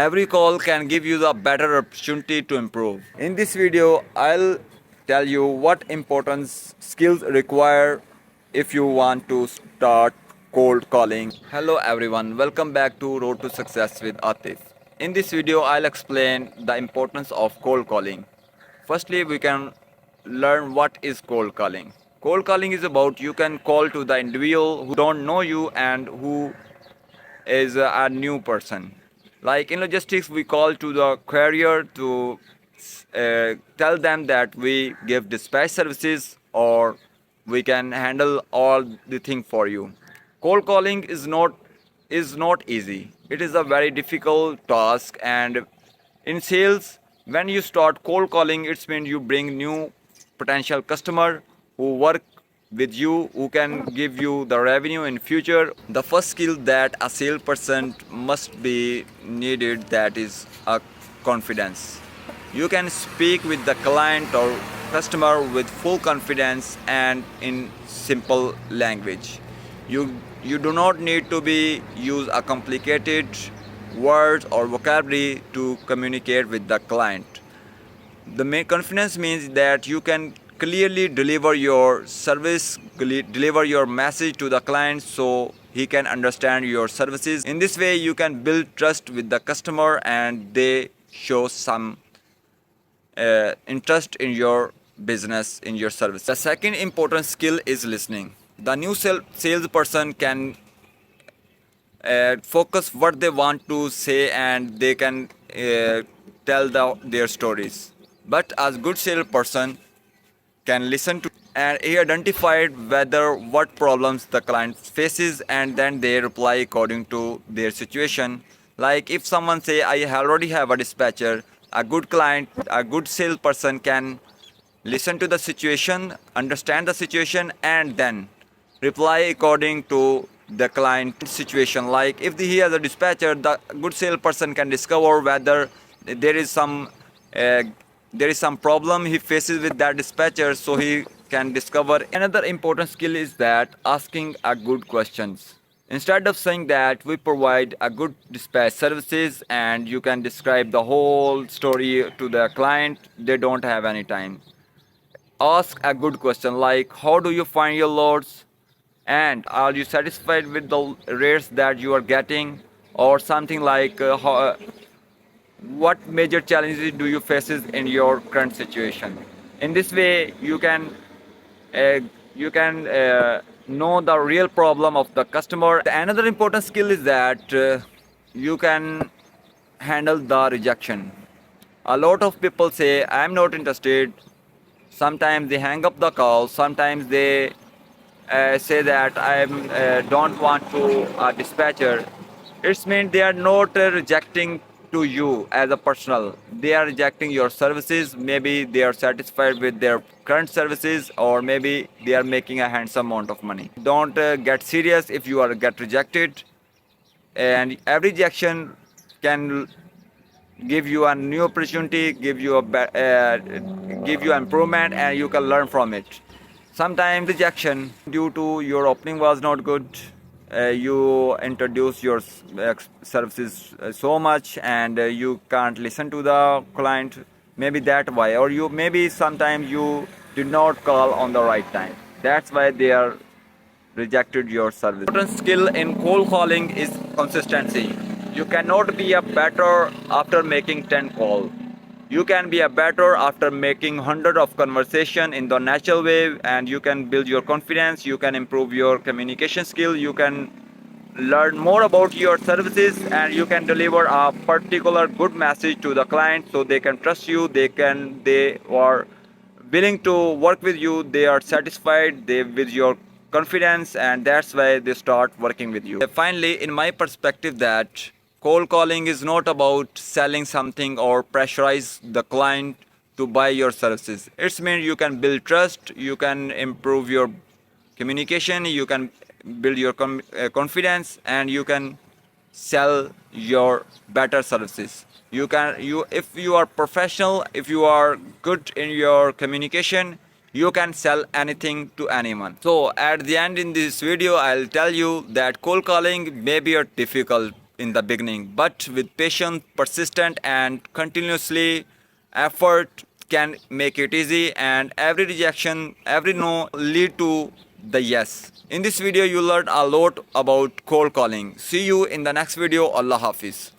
Every call can give you the better opportunity to improve. In this video, I'll tell you what importance skills require if you want to start cold calling. Hello everyone, welcome back to Road to Success with Atif. In this video, I'll explain the importance of cold calling. Firstly, we can learn what is cold calling. Cold calling is about you can call to the individual who don't know you and who is a new person. Like in logistics, we call to the carrier to tell them that we give dispatch services or we can handle all the thing for you. Cold calling is not easy. It is a very difficult task, and in sales, when you start cold calling, it's mean you bring new potential customer who work with you, who can give you the revenue in future. The first skill that a salesperson must be needed, that is a confidence. You can speak with the client or customer with full confidence and in simple language. You do not need to be use a complicated words or vocabulary to communicate with the client. The main confidence means that you can clearly deliver your service, deliver your message to the client so he can understand your services. In this way, you can build trust with the customer and they show some interest in your business, in your service. The second important skill is listening. The new salesperson can focus what they want to say and they can tell their stories. But as good salesperson can listen to and he identified whether what problems the client faces and then they reply according to their situation. Like if someone say I already have a dispatcher, a good client, a good salesperson can listen to the situation, understand the situation, and then reply according to the client situation. Like if he has a dispatcher, the good salesperson can discover whether there is some uh, problem he faces with that dispatcher, so he can discover. Another important skill is that asking a good questions. Instead of saying that we provide a good dispatch services and you can describe the whole story to the client, they don't have any time. Ask a good question like how do you find your loads, and are you satisfied with the rates that you are getting, or something like what major challenges do you faces in your current situation. In this way uh, you can know the real problem of the customer. Another important skill is that you can handle the rejection. A lot of people say I am not interested. Sometimes they hang up the call, sometimes they say that I don't want to dispatcher. It's mean they are not rejecting to you as a personal. They are rejecting your services. Maybe they are satisfied with their current services, or maybe they are making a handsome amount of money. Don't get serious if you are get rejected. And every rejection can give you a new opportunity, give you improvement, and you can learn from it. Sometimes rejection due to your opening was not good. You introduce your services so much, and you can't listen to the client. Maybe that why, or you maybe sometimes you did not call on the right time. That's why they are rejected your service. Important skill in cold calling is consistency. You cannot be a better after making 10 calls. You can be a better after making 100 of conversation in the natural way, and you can build your confidence, you can improve your communication skill, you can learn more about your services, and you can deliver a particular good message to the client so they can trust you, they are willing to work with you, they are satisfied with your confidence, and that's why they start working with you. Finally, in my perspective, that cold calling is not about selling something or pressurize the client to buy your services. It's mean you can build trust, you can improve your communication, you can build your confidence, and you can sell your better services. You if you are professional, if you are good in your communication, you can sell anything to anyone. So at the end in this video, I'll tell you that cold calling may be difficult. in the beginning, but with patience, persistent, and continuously effort can make it easy, and every rejection, every no lead to the yes. In this video, you learn a lot about cold calling. See you in the next video. Allah Hafiz.